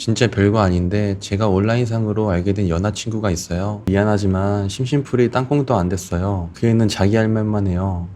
진짜 별거 아닌데 제가 온라인상으로 알게 된 연하친구가 있어요. 미안하지만 심심풀이 땅콩도 안 됐어요. 그 애는 자기 할 말만 해요.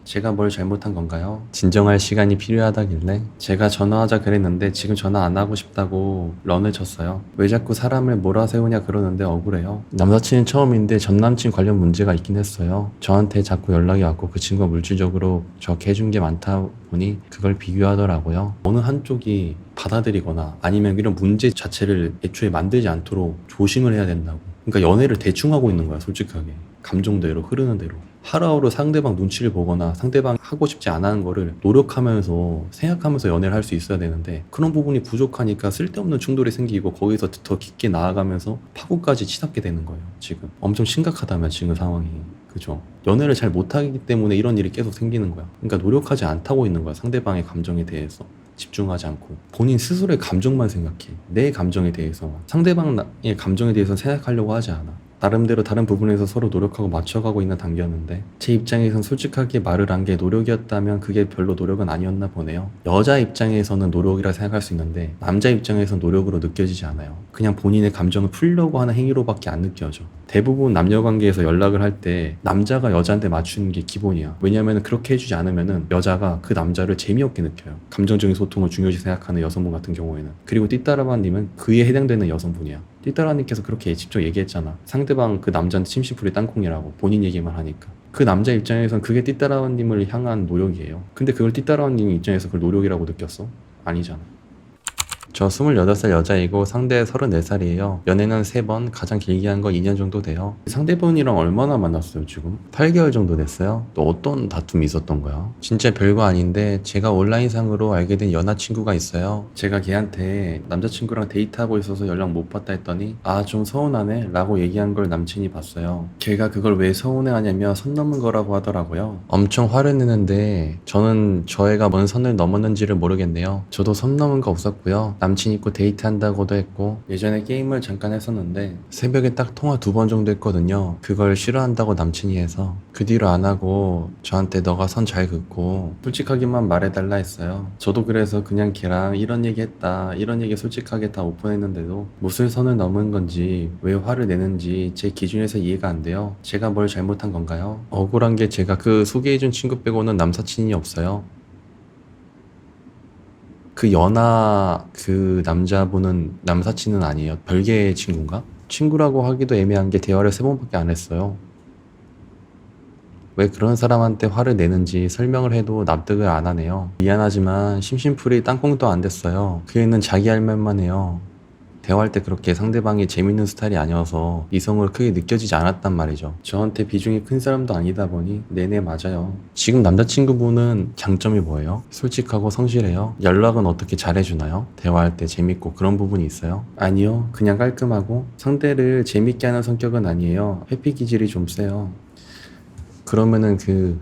제가 뭘 잘못한 건가요? 진정할 시간이 필요하다길래 제가 전화하자 그랬는데 지금 전화 안 하고 싶다고 런을 쳤어요. 왜 자꾸 사람을 몰아세우냐 그러는데 억울해요. 남사친은 처음인데 전남친 관련 문제가 있긴 했어요. 저한테 자꾸 연락이 왔고 그 친구가 물질적으로 저렇게 해준 게 많다 보니 그걸 비교하더라고요. 어느 한쪽이 받아들이거나 아니면 이런 문제 자체를 애초에 만들지 않도록 조심을 해야 된다고. 그러니까 연애를 대충 하고 있는 거야, 솔직하게. 감정대로 흐르는 대로. 하루하루 상대방 눈치를 보거나 상대방 하고 싶지 않아 하는 거를 노력하면서 생각하면서 연애를 할 수 있어야 되는데 그런 부분이 부족하니까 쓸데없는 충돌이 생기고 거기서 더 깊게 나아가면서 파고까지 치닫게 되는 거예요. 지금 엄청 심각하다면 지금 상황이. 그죠? 연애를 잘 못하기 때문에 이런 일이 계속 생기는 거야. 그러니까 노력하지 않다고 있는 거야, 상대방의 감정에 대해서. 집중하지 않고 본인 스스로의 감정만 생각해. 내 감정에 대해서. 상대방의 감정에 대해서 생각하려고 하지 않아. 나름대로 다른 부분에서 서로 노력하고 맞춰가고 있는 단계였는데 제 입장에선 솔직하게 말을 한 게 노력이었다면 그게 별로 노력은 아니었나 보네요. 여자 입장에서는 노력이라 생각할 수 있는데 남자 입장에서는 노력으로 느껴지지 않아요. 그냥 본인의 감정을 풀려고 하는 행위로밖에 안 느껴져. 대부분 남녀 관계에서 연락을 할 때 남자가 여자한테 맞추는 게 기본이야. 왜냐면 그렇게 해주지 않으면은 여자가 그 남자를 재미없게 느껴요. 감정적인 소통을 중요시 생각하는 여성분 같은 경우에는. 그리고 띠따라바님은 그에 해당되는 여성분이야. 띠따라님께서 그렇게 직접 얘기했잖아. 상대방 그 남자한테 심심풀이 땅콩이라고 본인 얘기만 하니까. 그 남자 입장에선 그게 띠따라님을 향한 노력이에요. 근데 그걸 띠따라님 입장에서 그걸 노력이라고 느꼈어? 아니잖아. 저 28살 여자이고 상대 34살이에요. 연애는 3번, 가장 길게 한 거 2년 정도 돼요. 상대분이랑 얼마나 만났어요, 지금? 8개월 정도 됐어요. 또 어떤 다툼이 있었던 거야? 진짜 별거 아닌데 제가 온라인상으로 알게 된 연하친구가 있어요. 제가 걔한테 남자친구랑 데이트하고 있어서 연락 못 받다 했더니 아, 좀 서운하네 라고 얘기한 걸 남친이 봤어요. 걔가 그걸 왜 서운해 하냐며 선 넘은 거라고 하더라고요. 엄청 화를 내는데 저는 저 애가 뭔 선을 넘었는지를 모르겠네요. 저도 선 넘은 거 없었고요. 남친 있고 데이트한다고도 했고 예전에 게임을 잠깐 했었는데 새벽에 딱 통화 2번 정도 했거든요. 그걸 싫어한다고 남친이 해서 그 뒤로 안 하고 저한테 너가 선 잘 긋고 솔직하게만 말해달라 했어요. 저도 그래서 그냥 걔랑 이런 얘기 했다 이런 얘기 솔직하게 다 오픈했는데도 무슨 선을 넘은 건지 왜 화를 내는지 제 기준에서 이해가 안 돼요. 제가 뭘 잘못한 건가요? 억울한 게 제가 그 소개해준 친구 빼고는 남사친이 없어요. 그 연하 그 남자분은 남사친은 아니에요. 별개의 친구인가? 친구라고 하기도 애매한 게 대화를 3번밖에 안 했어요. 왜 그런 사람한테 화를 내는지 설명을 해도 납득을 안 하네요. 미안하지만 심심풀이 땅콩도 안 됐어요. 그 애는 자기 할 말만 해요. 대화할 때 그렇게 상대방이 재밌는 스타일이 아니어서 이성을 크게 느껴지지 않았단 말이죠. 저한테 비중이 큰 사람도 아니다 보니 네네 맞아요. 지금 남자친구분은 장점이 뭐예요? 솔직하고 성실해요? 연락은 어떻게 잘해주나요? 대화할 때 재밌고 그런 부분이 있어요? 아니요. 그냥 깔끔하고 상대를 재밌게 하는 성격은 아니에요. 회피 기질이 좀 세요. 그러면은 그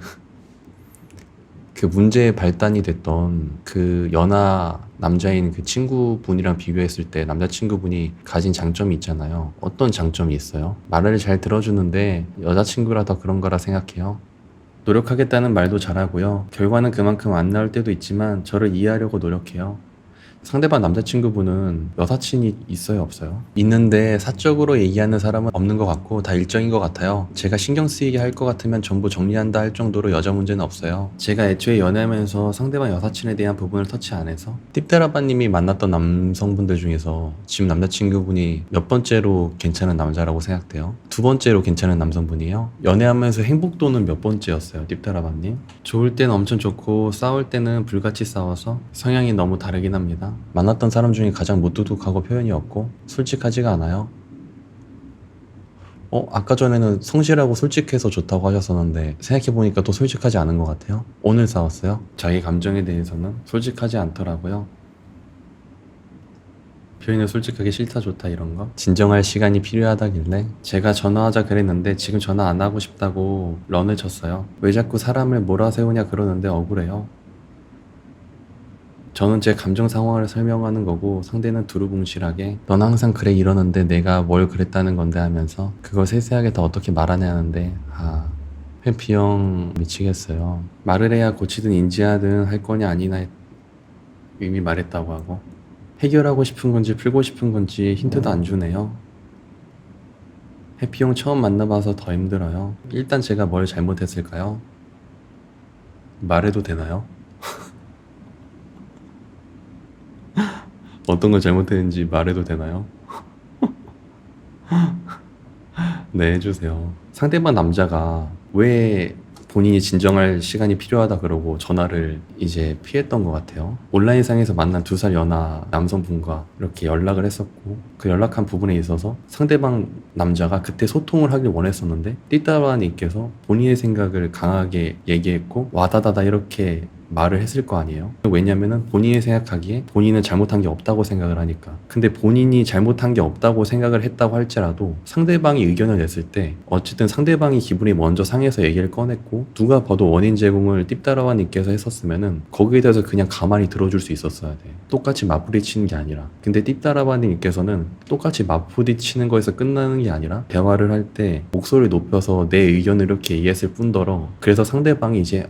문제의 발단이 됐던 그 연하 남자인 그 친구분이랑 비교했을 때 남자친구분이 가진 장점이 있잖아요. 어떤 장점이 있어요? 말을 잘 들어주는데 여자친구라 더 그런 거라 생각해요. 노력하겠다는 말도 잘하고요. 결과는 그만큼 안 나올 때도 있지만 저를 이해하려고 노력해요. 상대방 남자친구분은 여사친이 있어요, 없어요? 있는데 사적으로 얘기하는 사람은 없는 것 같고 다 일정인 것 같아요. 제가 신경 쓰이게 할 것 같으면 전부 정리한다 할 정도로 여자 문제는 없어요. 제가 애초에 연애하면서 상대방 여사친에 대한 부분을 터치 안 해서 띠따라바님이 만났던 남성분들 중에서 지금 남자친구분이 몇 번째로 괜찮은 남자라고 생각돼요? 2번째로 괜찮은 남성분이에요? 연애하면서 행복도는 몇 번째였어요, 띠따라바님? 좋을 때는 엄청 좋고 싸울 때는 불같이 싸워서 성향이 너무 다르긴 합니다. 만났던 사람 중에 가장 무뚝뚝하고 표현이 없고 솔직하지가 않아요. 아까 전에는 성실하고 솔직해서 좋다고 하셨었는데 생각해보니까 또 솔직하지 않은 것 같아요. 오늘 싸웠어요? 자기 감정에 대해서는 솔직하지 않더라고요. 표현을 솔직하게 싫다 좋다 이런 거 진정할 시간이 필요하다길래 제가 전화하자 그랬는데 지금 전화 안 하고 싶다고 런을 쳤어요. 왜 자꾸 사람을 몰아세우냐 그러는데 억울해요. 저는 제 감정 상황을 설명하는 거고 상대는 두루뭉실하게 넌 항상 그래 이러는데 내가 뭘 그랬다는 건데 하면서 그걸 세세하게 다 어떻게 말하냐 하는데 회피형 미치겠어요. 말을 해야 고치든 인지하든 할 거냐 아니나 이미 말했다고 하고 해결하고 싶은 건지 풀고 싶은 건지 힌트도 안 주네요. 해피용 처음 만나봐서 더 힘들어요. 일단 제가 뭘 잘못했을까요? 말해도 되나요? 어떤 걸 잘못했는지 말해도 되나요? 네, 해주세요. 상대방 남자가 왜 본인이 진정할 시간이 필요하다 그러고 전화를 이제 피했던 것 같아요. 온라인상에서 만난 2살 연하 남성분과 이렇게 연락을 했었고, 그 연락한 부분에 있어서 상대방 남자가 그때 소통을 하길 원했었는데 띠따라님께서 본인의 생각을 강하게 얘기했고 와다다다 이렇게 말을 했을 거 아니에요. 왜냐면은 본인이 생각하기에 본인은 잘못한 게 없다고 생각을 하니까. 근데 본인이 잘못한 게 없다고 생각을 했다고 할지라도 상대방이 의견을 냈을 때 어쨌든 상대방이 기분이 먼저 상해서 얘기를 꺼냈고 누가 봐도 원인 제공을 띠따라와님께서 했었으면은 거기에 대해서 그냥 가만히 들어줄 수 있었어야 돼. 똑같이 맞부딪히는 게 아니라. 근데 띠따라와님께서는 똑같이 맞부딪히는 거에서 끝나는 게 아니라 대화를 할 때 목소리를 높여서 내 의견을 이렇게 얘기했을 뿐더러 그래서 상대방이 이제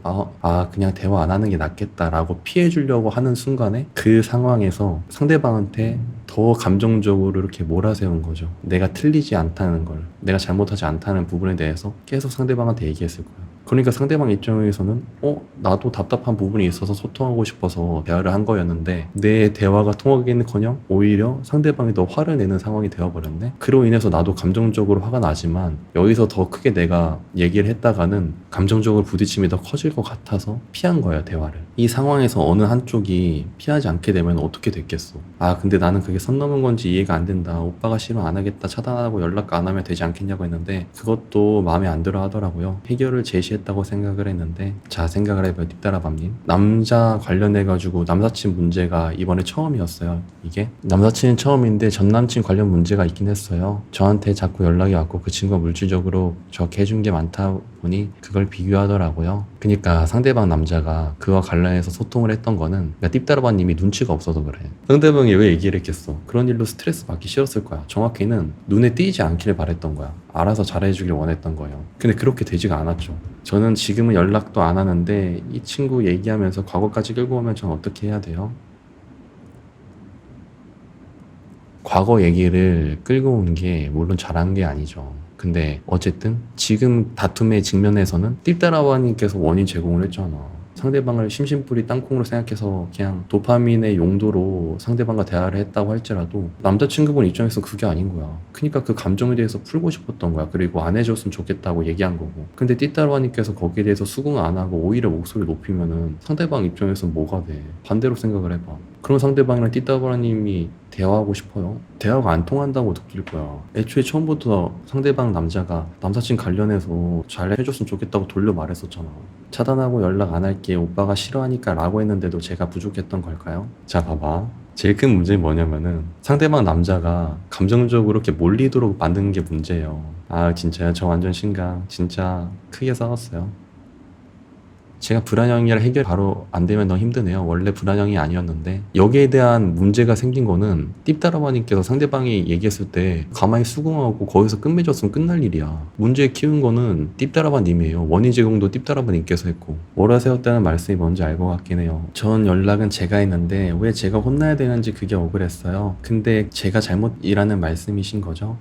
그냥 대화 안 하는 게 낫겠다라고 피해 주려고 하는 순간에 그 상황에서 상대방한테 더 감정적으로 이렇게 몰아세운 거죠. 내가 틀리지 않다는 걸, 내가 잘못하지 않다는 부분에 대해서 계속 상대방한테 얘기했을 거예요. 그러니까 상대방 입장에서는 나도 답답한 부분이 있어서 소통하고 싶어서 대화를 한 거였는데 내 대화가 통하기는커녕 오히려 상대방이 더 화를 내는 상황이 되어버렸네. 그로 인해서 나도 감정적으로 화가 나지만 여기서 더 크게 내가 얘기를 했다가는 감정적으로 부딪힘이 더 커질 것 같아서 피한 거예요, 대화를. 이 상황에서 어느 한쪽이 피하지 않게 되면 어떻게 됐겠어. 근데 나는 그게 선 넘은 건지 이해가 안 된다. 오빠가 싫어 안 하겠다. 차단하고 연락 안 하면 되지 않겠냐고 했는데 그것도 마음에 안 들어 하더라고요. 해결을 제시했다고 생각을 했는데 자, 생각을 해봐요, 뒷따라밤님. 남자 관련해가지고 남사친 문제가 이번에 처음이었어요. 이게 남사친은 처음인데 전남친 관련 문제가 있긴 했어요. 저한테 자꾸 연락이 왔고 그 친구가 물질적으로 저렇게 해준 게 많다 보니 그걸 비교하더라고요. 그러니까 상대방 남자가 그와 관련해서 소통을 했던 거는 그러니까 띠따라바님이 눈치가 없어서 그래. 상대방이 왜 얘기를 했겠어. 그런 일로 스트레스 받기 싫었을 거야. 정확히는 눈에 띄지 않기를 바랬던 거야. 알아서 잘해주길 원했던 거예요. 근데 그렇게 되지가 않았죠. 저는 지금은 연락도 안 하는데 이 친구 얘기하면서 과거까지 끌고 오면 전 어떻게 해야 돼요? 과거 얘기를 끌고 온 게 물론 잘한 게 아니죠. 근데 어쨌든 지금 다툼의 직면에서는 띠따라와님께서 원인 제공을 했잖아. 상대방을 심심풀이 땅콩으로 생각해서 그냥 도파민의 용도로 상대방과 대화를 했다고 할지라도 남자친구분 입장에서 그게 아닌 거야. 그러니까 그 감정에 대해서 풀고 싶었던 거야. 그리고 안 해줬으면 좋겠다고 얘기한 거고. 근데 띠따라와님께서 거기에 대해서 수긍 안 하고 오히려 목소리 높이면은 상대방 입장에서 뭐가 돼. 반대로 생각을 해봐. 그런 상대방이랑 띠따라와님이 대화하고 싶어요? 대화가 안 통한다고 느낄 거야. 애초에 처음부터 상대방 남자가 남사친 관련해서 잘 해줬으면 좋겠다고 돌려 말했었잖아. 차단하고 연락 안 할게, 오빠가 싫어하니까 라고 했는데도 제가 부족했던 걸까요? 자, 봐봐. 제일 큰 문제는 뭐냐면은 상대방 남자가 감정적으로 이렇게 몰리도록 만드는 게 문제예요. 진짜요? 저 완전 심각. 진짜 크게 싸웠어요. 제가 불안형이라 해결 바로 안 되면 너무 힘드네요. 원래 불안형이 아니었는데 여기에 대한 문제가 생긴 거는 띠따라바님께서 상대방이 얘기했을 때 가만히 수긍하고 거기서 끝맺었으면 끝날 일이야. 문제 키운 거는 띠따라바님이에요. 원인 제공도 띠따라바님께서 했고 몰아세웠다는 말씀이 뭔지 알 것 같긴 해요. 전 연락은 제가 했는데 왜 제가 혼나야 되는지 그게 억울했어요. 근데 제가 잘못이라는 말씀이신 거죠?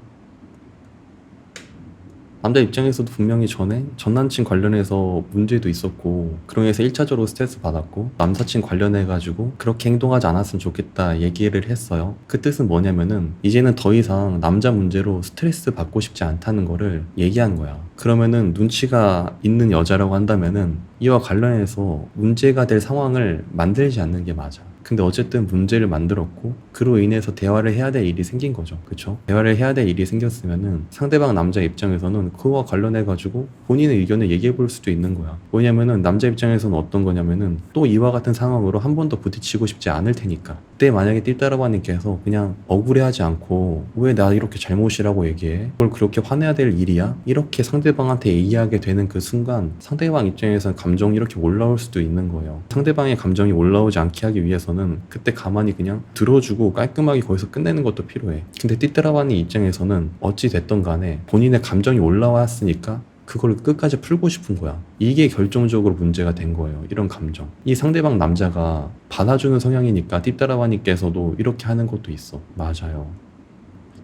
남자 입장에서도 분명히 전에 전남친 관련해서 문제도 있었고 그러면서 1차적으로 스트레스 받았고 남사친 관련해가지고 그렇게 행동하지 않았으면 좋겠다 얘기를 했어요. 그 뜻은 뭐냐면은 이제는 더 이상 남자 문제로 스트레스 받고 싶지 않다는 거를 얘기한 거야. 그러면은 눈치가 있는 여자라고 한다면은 이와 관련해서 문제가 될 상황을 만들지 않는 게 맞아. 근데 어쨌든 문제를 만들었고 그로 인해서 대화를 해야 될 일이 생긴 거죠. 그쵸? 대화를 해야 될 일이 생겼으면은 상대방 남자 입장에서는 그와 관련해가지고 본인의 의견을 얘기해 볼 수도 있는 거야. 왜냐면은 남자 입장에서는 어떤 거냐면은 또 이와 같은 상황으로 한 번 더 부딪히고 싶지 않을 테니까. 그때 만약에 띠따라바님께서 그냥 억울해하지 않고 왜 나 이렇게 잘못이라고 얘기해? 그걸 그렇게 화내야 될 일이야? 이렇게 상대방한테 얘기하게 되는 그 순간 상대방 입장에서는 감정이 이렇게 올라올 수도 있는 거예요. 상대방의 감정이 올라오지 않게 하기 위해서는 그때 가만히 그냥 들어주고 깔끔하게 거기서 끝내는 것도 필요해. 근데 띠따라바님 입장에서는 어찌 됐던 간에 본인의 감정이 올라왔으니까 그걸 끝까지 풀고 싶은 거야. 이게 결정적으로 문제가 된 거예요. 이런 감정. 이 상대방 남자가 받아주는 성향이니까 띠따라바님께서도 이렇게 하는 것도 있어. 맞아요.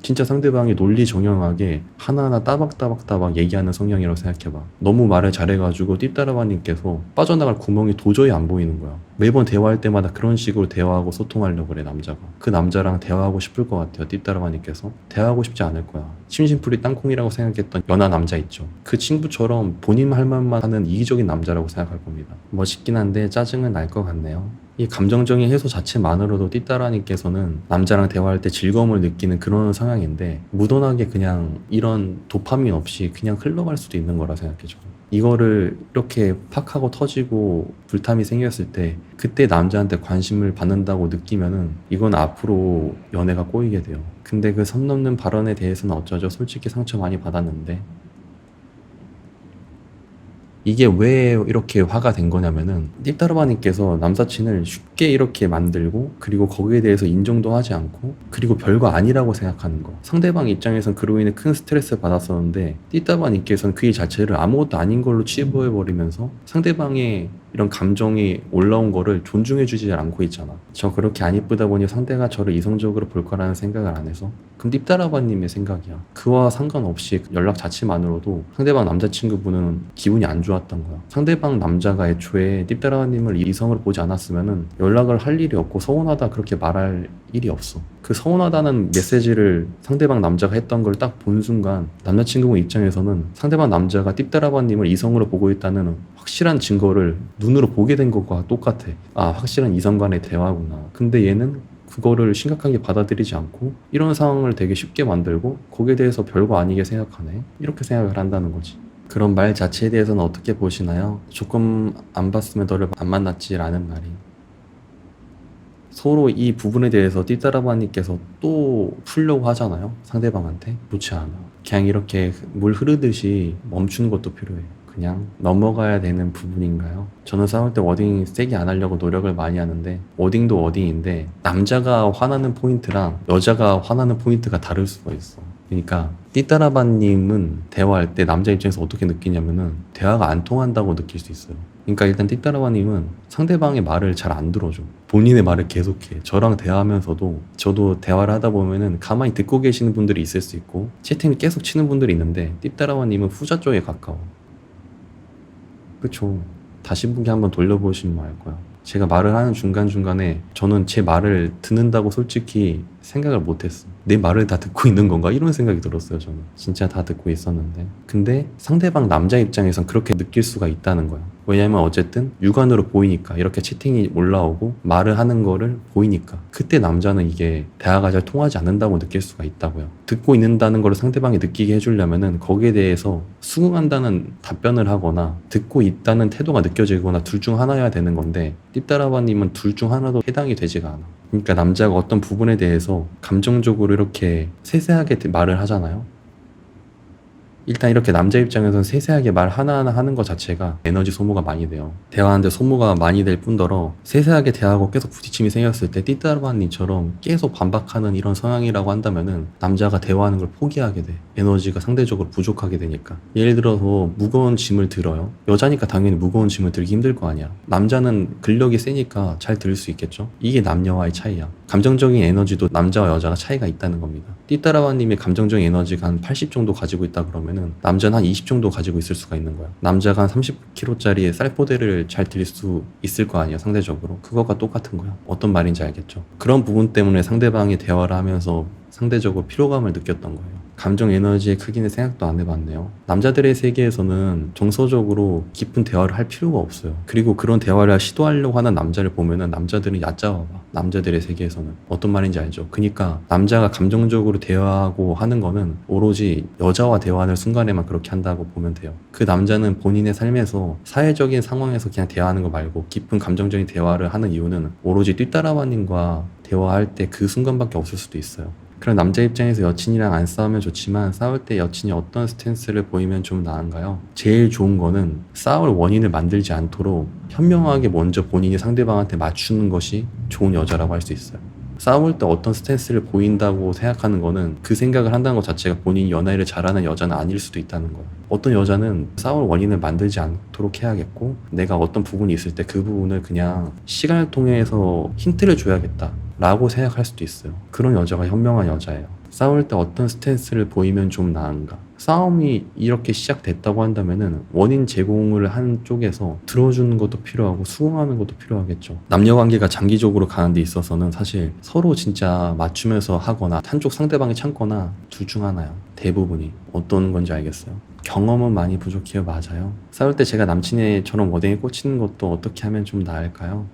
진짜 상대방이 논리정연하게 하나하나 따박따박 얘기하는 성향이라고 생각해봐. 너무 말을 잘해가지고 띠따라바님께서 빠져나갈 구멍이 도저히 안 보이는 거야. 매번 대화할 때마다 그런 식으로 대화하고 소통하려고 그래, 남자가. 그 남자랑 대화하고 싶을 것 같아요, 띠따라바님께서. 대화하고 싶지 않을 거야. 심심풀이 땅콩이라고 생각했던 연하 남자 있죠. 그 친구처럼 본인 할 말만 하는 이기적인 남자라고 생각할 겁니다. 멋있긴 한데 짜증은 날 것 같네요. 이 감정적인 해소 자체만으로도 띠따라님께서는 남자랑 대화할 때 즐거움을 느끼는 그런 성향인데 무던하게 그냥 이런 도파민 없이 그냥 흘러갈 수도 있는 거라 생각해요. 이거를 이렇게 팍 하고 터지고 불탐이 생겼을 때 그때 남자한테 관심을 받는다고 느끼면은 이건 앞으로 연애가 꼬이게 돼요. 근데 그 선 넘는 발언에 대해서는 어쩌죠? 솔직히 상처 많이 받았는데 이게 왜 이렇게 화가 된 거냐면은 띠따르바님께서 남사친을 쉽게 이렇게 만들고 그리고 거기에 대해서 인정도 하지 않고 그리고 별거 아니라고 생각하는 거. 상대방 입장에선 그로 인해 큰 스트레스 받았었는데 띠따르바님께서는 그 일 자체를 아무것도 아닌 걸로 치부해버리면서 상대방의 이런 감정이 올라온 거를 존중해주지 않고 있잖아. 저 그렇게 안 이쁘다 보니 상대가 저를 이성적으로 볼 거라는 생각을 안 해서 그럼 띠따라바님의 생각이야. 그와 상관없이 연락 자체만으로도 상대방 남자친구분은 기분이 안 좋았던 거야. 상대방 남자가 애초에 띠따라바님을 이성으로 보지 않았으면은 연락을 할 일이 없고 서운하다 그렇게 말할 일이 없어. 그 서운하다는 메시지를 상대방 남자가 했던 걸 딱 본 순간 남자친구분 입장에서는 상대방 남자가 띠따라바님을 이성으로 보고 있다는 확실한 증거를 눈으로 보게 된 것과 똑같아. 아, 확실한 이성 간의 대화구나. 근데 얘는 그거를 심각하게 받아들이지 않고 이런 상황을 되게 쉽게 만들고 거기에 대해서 별거 아니게 생각하네. 이렇게 생각을 한다는 거지. 그런 말 자체에 대해서는 어떻게 보시나요? 조금 안 봤으면 너를 안 만났지라는 말이. 서로 이 부분에 대해서 띠따라바님께서 또 풀려고 하잖아요. 상대방한테. 좋지 않아. 그냥 이렇게 물 흐르듯이 멈추는 것도 필요해. 그냥 넘어가야 되는 부분인가요? 저는 싸울 때 워딩 세게 안 하려고 노력을 많이 하는데 워딩도 워딩인데 남자가 화나는 포인트랑 여자가 화나는 포인트가 다를 수가 있어. 그러니까 띠따라바님은 대화할 때 남자 입장에서 어떻게 느끼냐면은 대화가 안 통한다고 느낄 수 있어요. 그러니까 일단 띠따라바님은 상대방의 말을 잘 안 들어줘. 본인의 말을 계속해. 저랑 대화하면서도 저도 대화를 하다 보면은 가만히 듣고 계시는 분들이 있을 수 있고 채팅을 계속 치는 분들이 있는데 띠따라바님은 후자 쪽에 가까워. 그쵸. 다시 보기 한번 돌려보시면 알 거야. 제가 말을 하는 중간중간에 저는 제 말을 듣는다고 솔직히 생각을 못했어. 내 말을 다 듣고 있는 건가? 이런 생각이 들었어요, 저는. 진짜 다 듣고 있었는데. 근데 상대방 남자 입장에선 그렇게 느낄 수가 있다는 거야. 왜냐면 어쨌든 육안으로 보이니까 이렇게 채팅이 올라오고 말을 하는 거를 보이니까 그때 남자는 이게 대화가 잘 통하지 않는다고 느낄 수가 있다고요. 듣고 있는다는 걸 상대방이 느끼게 해주려면은 거기에 대해서 수긍한다는 답변을 하거나 듣고 있다는 태도가 느껴지거나 둘 중 하나여야 되는 건데 띠따라바님은 둘 중 하나도 해당이 되지가 않아. 그러니까 남자가 어떤 부분에 대해서 감정적으로 이렇게 세세하게 말을 하잖아요. 일단 이렇게 남자 입장에서는 세세하게 말 하나하나 하는 것 자체가 에너지 소모가 많이 돼요. 대화하는데 소모가 많이 될 뿐더러 세세하게 대화하고 계속 부딪힘이 생겼을 때 띠따르바님처럼 계속 반박하는 이런 성향이라고 한다면은 남자가 대화하는 걸 포기하게 돼. 에너지가 상대적으로 부족하게 되니까. 예를 들어서 무거운 짐을 들어요. 여자니까 당연히 무거운 짐을 들기 힘들 거 아니야. 남자는 근력이 세니까 잘 들 수 있겠죠. 이게 남녀와의 차이야. 감정적인 에너지도 남자와 여자가 차이가 있다는 겁니다. 띠따라바님의 감정적인 에너지가 한 80 정도 가지고 있다 그러면은 남자는 한 20 정도 가지고 있을 수가 있는 거야. 남자가 한 30kg짜리 쌀포대를 잘 들 수 있을 거 아니야, 상대적으로. 그거가 똑같은 거야. 어떤 말인지 알겠죠? 그런 부분 때문에 상대방이 대화를 하면서 상대적으로 피로감을 느꼈던 거예요. 감정 에너지의 크기는 생각도 안 해봤네요. 남자들의 세계에서는 정서적으로 깊은 대화를 할 필요가 없어요. 그리고 그런 대화를 시도하려고 하는 남자를 보면은 남자들은 얕잡아봐. 남자들의 세계에서는. 어떤 말인지 알죠? 그러니까 남자가 감정적으로 대화하고 하는 거는 오로지 여자와 대화하는 순간에만 그렇게 한다고 보면 돼요. 그 남자는 본인의 삶에서 사회적인 상황에서 그냥 대화하는 거 말고 깊은 감정적인 대화를 하는 이유는 오로지 띠따라바님과 대화할 때 그 순간밖에 없을 수도 있어요. 그런 남자 입장에서 여친이랑 안 싸우면 좋지만 싸울 때 여친이 어떤 스탠스를 보이면 좀 나은가요? 제일 좋은 거는 싸울 원인을 만들지 않도록 현명하게 먼저 본인이 상대방한테 맞추는 것이 좋은 여자라고 할 수 있어요. 싸울 때 어떤 스탠스를 보인다고 생각하는 거는 그 생각을 한다는 것 자체가 본인이 연애를 잘하는 여자는 아닐 수도 있다는 거야. 어떤 여자는 싸울 원인을 만들지 않도록 해야겠고, 내가 어떤 부분이 있을 때 그 부분을 그냥 시간을 통해서 힌트를 줘야겠다 라고 생각할 수도 있어요. 그런 여자가 현명한 여자예요. 싸울 때 어떤 스탠스를 보이면 좀 나은가? 싸움이 이렇게 시작됐다고 한다면은 원인 제공을 한 쪽에서 들어주는 것도 필요하고 수긍하는 것도 필요하겠죠. 남녀 관계가 장기적으로 가는 데 있어서는 사실 서로 진짜 맞추면서 하거나 한쪽 상대방이 참거나 둘 중 하나야. 대부분이. 어떤 건지 알겠어요? 경험은 많이 부족해요. 맞아요. 싸울 때 제가 남친애처럼 어댕이 꽂히는 것도 어떻게 하면 좀 나을까요?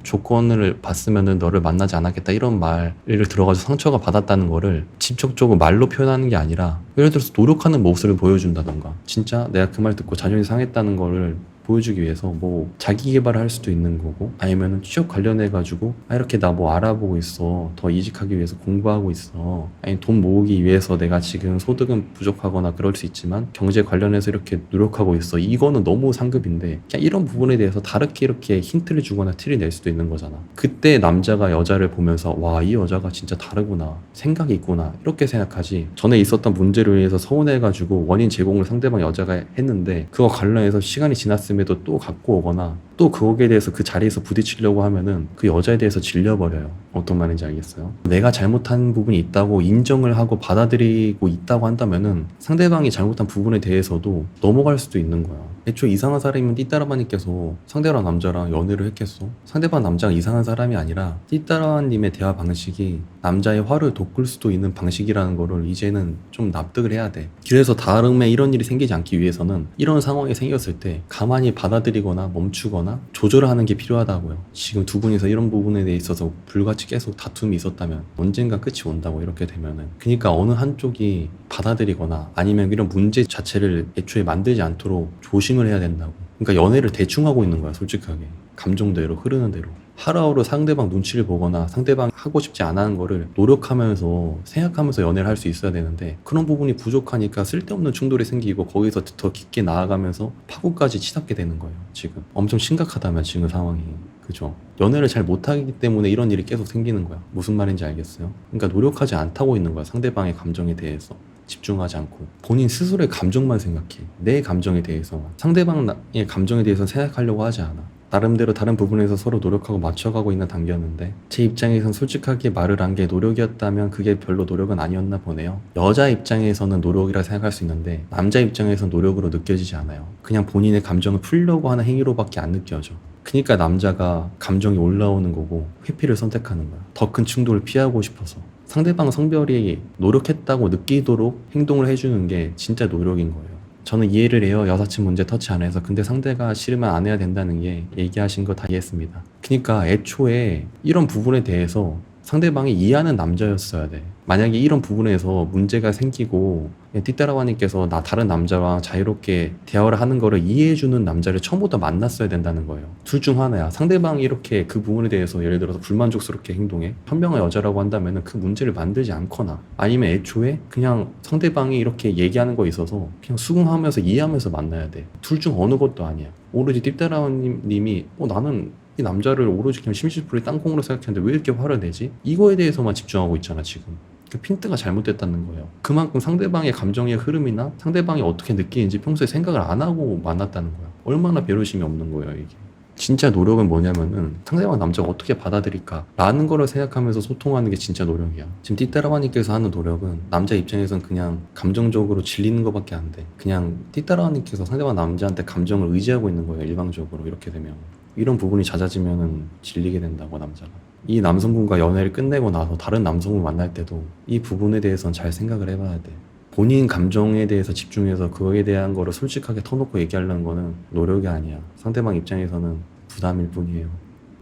조건을 봤으면은 너를 만나지 않았겠다 이런 말을 들어가지고 상처가 받았다는 거를 직접적으로 말로 표현하는 게 아니라 예를 들어서 노력하는 모습을 보여준다던가, 진짜 내가 그 말 듣고 자존심이 상했다는 거를 보여주기 위해서 뭐 자기 개발을 할 수도 있는 거고, 아니면은 취업 관련해 가지고 이렇게 나 뭐 알아보고 있어, 더 이직하기 위해서 공부하고 있어, 아니 돈 모으기 위해서 내가 지금 소득은 부족하거나 그럴 수 있지만 경제 관련해서 이렇게 노력하고 있어, 이거는 너무 상급인데 그냥 이런 부분에 대해서 다르게 이렇게 힌트를 주거나 티를 낼 수도 있는 거잖아. 그때 남자가 여자를 보면서 와, 이 여자가 진짜 다르구나, 생각이 있구나 이렇게 생각하지, 전에 있었던 문제로 인해서 서운해가지고 원인 제공을 상대방 여자가 했는데 그거 관련해서 시간이 지났으면 또 갖고 오거나 또 거기에 대해서 그 자리에서 부딪히려고 하면은 그 여자에 대해서 질려버려요. 어떤 말인지 알겠어요? 내가 잘못한 부분이 있다고 인정을 하고 받아들이고 있다고 한다면은 상대방이 잘못한 부분에 대해서도 넘어갈 수도 있는 거야. 애초에 이상한 사람이면 띠따라바님께서 상대방 남자랑 연애를 했겠어? 상대방 남자가 이상한 사람이 아니라 띠따라바님의 대화 방식이 남자의 화를 돋굴 수도 있는 방식이라는 거를 이제는 좀 납득을 해야 돼. 그래서 다음에 이런 일이 생기지 않기 위해서는 이런 상황이 생겼을 때 가만히 받아들이거나 멈추거나 조절을 하는 게 필요하다고요. 지금 두 분이서 이런 부분에 대해 있어서 불같이 계속 다툼이 있었다면 언젠가 끝이 온다고, 이렇게 되면은. 그러니까 어느 한쪽이 받아들이거나 아니면 이런 문제 자체를 애초에 만들지 않도록 조심을 해야 된다고. 그러니까 연애를 대충 하고 있는 거야, 솔직하게. 감정대로 흐르는 대로. 하루하루 상대방 눈치를 보거나 상대방 하고 싶지 않아 하는 거를 노력하면서 생각하면서 연애를 할 수 있어야 되는데, 그런 부분이 부족하니까 쓸데없는 충돌이 생기고 거기서 더 깊게 나아가면서 파고까지 치닫게 되는 거예요. 지금 엄청 심각하다면 지금 상황이. 그죠? 연애를 잘 못하기 때문에 이런 일이 계속 생기는 거야. 무슨 말인지 알겠어요? 그러니까 노력하지 않다고 있는 거야. 상대방의 감정에 대해서 집중하지 않고 본인 스스로의 감정만 생각해. 내 감정에 대해서만. 상대방의 감정에 대해서 생각하려고 하지 않아. 나름대로 다른 부분에서 서로 노력하고 맞춰가고 있는 단계였는데, 제 입장에선 솔직하게 말을 한 게 노력이었다면 그게 별로 노력은 아니었나 보네요. 여자 입장에서는 노력이라 생각할 수 있는데 남자 입장에서는 노력으로 느껴지지 않아요. 그냥 본인의 감정을 풀려고 하는 행위로밖에 안 느껴져. 그러니까 남자가 감정이 올라오는 거고 회피를 선택하는 거야. 더 큰 충돌을 피하고 싶어서. 상대방 성별이 노력했다고 느끼도록 행동을 해주는 게 진짜 노력인 거예요. 저는 이해를 해요. 여사친 문제 터치 안 해서. 근데 상대가 싫으면 안 해야 된다는 게 얘기하신 거 다 이해했습니다. 그러니까 애초에 이런 부분에 대해서 상대방이 이해하는 남자였어야 돼. 만약에 이런 부분에서 문제가 생기고 띠따라와님께서 나 다른 남자와 자유롭게 대화를 하는 거를 이해해주는 남자를 처음부터 만났어야 된다는 거예요. 둘 중 하나야. 상대방이 이렇게 그 부분에 대해서 예를 들어서 불만족스럽게 행동해, 현명한 여자라고 한다면 그 문제를 만들지 않거나, 아니면 애초에 그냥 상대방이 이렇게 얘기하는 거에 있어서 그냥 수긍하면서 이해하면서 만나야 돼. 둘 중 어느 것도 아니야. 오로지 띠따라와님이 나는 이 남자를 오로지 그냥 심심풀이 땅콩으로 생각했는데 왜 이렇게 화를 내지? 이거에 대해서만 집중하고 있잖아 지금. 그 핀트가 잘못됐다는 거예요. 그만큼 상대방의 감정의 흐름이나 상대방이 어떻게 느끼는지 평소에 생각을 안 하고 만났다는 거야. 얼마나 배려심이 없는 거예요 이게. 진짜 노력은 뭐냐면은 상대방 남자가 어떻게 받아들일까 라는 거를 생각하면서 소통하는 게 진짜 노력이야. 지금 띠따라바님께서 하는 노력은 남자 입장에선 그냥 감정적으로 질리는 것밖에 안 돼. 그냥 띠따라바님께서 상대방 남자한테 감정을 의지하고 있는 거예요. 일방적으로. 이렇게 되면 이런 부분이 잦아지면은 질리게 된다고, 남자가. 이 남성분과 연애를 끝내고 나서 다른 남성분 만날 때도 이 부분에 대해서는 잘 생각을 해봐야 돼. 본인 감정에 대해서 집중해서 그거에 대한 거를 솔직하게 터놓고 얘기하려는 거는 노력이 아니야. 상대방 입장에서는 부담일 뿐이에요.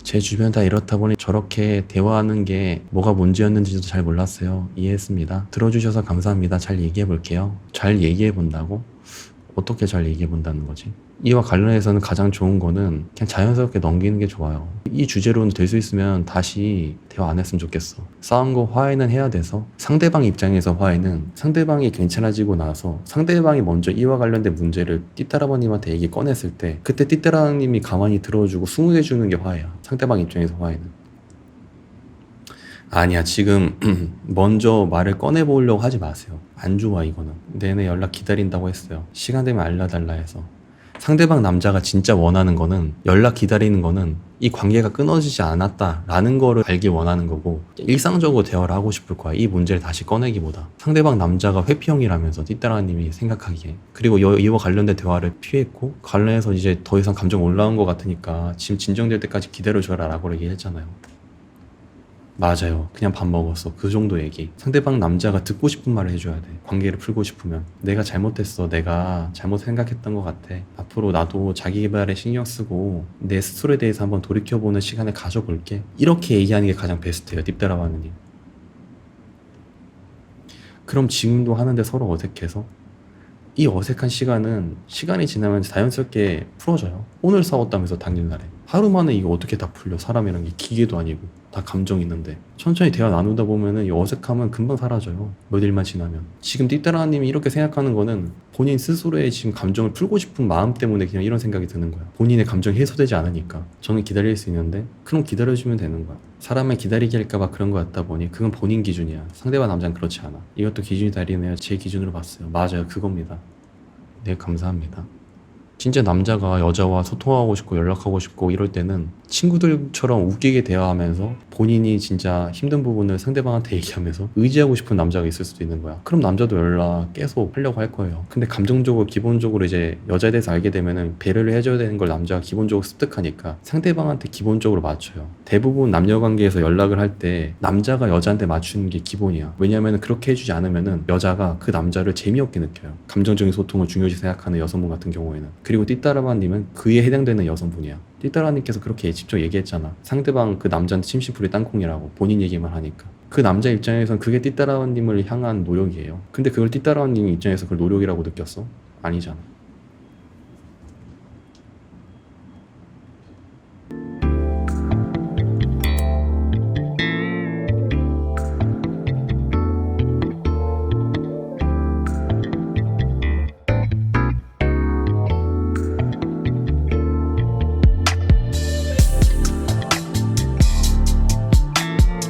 제 주변 다 이렇다 보니 저렇게 대화하는 게 뭐가 문제였는지도 잘 몰랐어요. 이해했습니다. 들어주셔서 감사합니다. 잘 얘기해 볼게요. 잘 얘기해 본다고? 어떻게 잘 얘기해 본다는 거지? 이와 관련해서는 가장 좋은 거는 그냥 자연스럽게 넘기는 게 좋아요. 이 주제로는 될 수 있으면 다시 대화 안 했으면 좋겠어. 싸운 거 화해는 해야 돼서, 상대방 입장에서 화해는 상대방이 괜찮아지고 나서 상대방이 먼저 이와 관련된 문제를 띠따라버님한테 얘기 꺼냈을 때 그때 띠따라님이 가만히 들어주고 수긍해주는 게 화해야. 상대방 입장에서 화해는. 아니야, 지금 먼저 말을 꺼내보려고 하지 마세요. 안 좋아, 이거는. 내내 연락 기다린다고 했어요. 시간 되면 알려달라 해서. 상대방 남자가 진짜 원하는 거는, 연락 기다리는 거는 이 관계가 끊어지지 않았다라는 거를 알길 원하는 거고, 일상적으로 대화를 하고 싶을 거야. 이 문제를 다시 꺼내기보다. 상대방 남자가 회피형이라면서 띠따라님이 생각하기에. 그리고 이와 관련된 대화를 피했고, 관련해서 이제 더 이상 감정 올라온 것 같으니까 지금 진정될 때까지 기다려줘라 라고 얘기했잖아요. 맞아요. 그냥 밥 먹었어. 그 정도 얘기. 상대방 남자가 듣고 싶은 말을 해줘야 돼. 관계를 풀고 싶으면. 내가 잘못했어. 내가 잘못 생각했던 것 같아. 앞으로 나도 자기 개발에 신경 쓰고 내 스스로에 대해서 한번 돌이켜보는 시간을 가져볼게. 이렇게 얘기하는 게 가장 베스트예요. 딥다라바느님. 그럼 지금도 하는데 서로 어색해서? 이 어색한 시간은 시간이 지나면 자연스럽게 풀어져요. 오늘 싸웠다면서 당일날에. 하루 만에 이거 어떻게 다 풀려. 사람이란 게 기계도 아니고 다 감정 있는데. 천천히 대화 나누다 보면은 이 어색함은 금방 사라져요. 몇 일만 지나면. 지금 띠따라님이 이렇게 생각하는 거는 본인 스스로의 지금 감정을 풀고 싶은 마음 때문에 그냥 이런 생각이 드는 거야. 본인의 감정이 해소되지 않으니까. 저는 기다릴 수 있는데 그럼 기다려주면 되는 거야. 사람을 기다리게 할까봐 그런 거 같다 보니 그건 본인 기준이야. 상대방 남자는 그렇지 않아. 이것도 기준이 다르네요. 제 기준으로 봤어요. 맞아요. 그겁니다. 네, 감사합니다. 진짜 남자가 여자와 소통하고 싶고 연락하고 싶고 이럴 때는 친구들처럼 웃기게 대화하면서 본인이 진짜 힘든 부분을 상대방한테 얘기하면서 의지하고 싶은 남자가 있을 수도 있는 거야. 그럼 남자도 연락 계속 하려고 할 거예요. 근데 감정적으로 기본적으로 이제 여자에 대해서 알게 되면은 배려를 해줘야 되는 걸 남자가 기본적으로 습득하니까 상대방한테 기본적으로 맞춰요. 대부분 남녀 관계에서 연락을 할 때 남자가 여자한테 맞추는 게 기본이야. 왜냐면은 그렇게 해주지 않으면은 여자가 그 남자를 재미없게 느껴요. 감정적인 소통을 중요시 생각하는 여성분 같은 경우에는. 그리고 띠따라바님은 그에 해당되는 여성분이야. 띠따라님께서 그렇게 직접 얘기했잖아. 상대방 그 남자한테 심심풀이 땅콩이라고 본인 얘기만 하니까. 그 남자 입장에선 그게 띠따라님을 향한 노력이에요. 근데 그걸 띠따라님 입장에서 그걸 노력이라고 느꼈어? 아니잖아.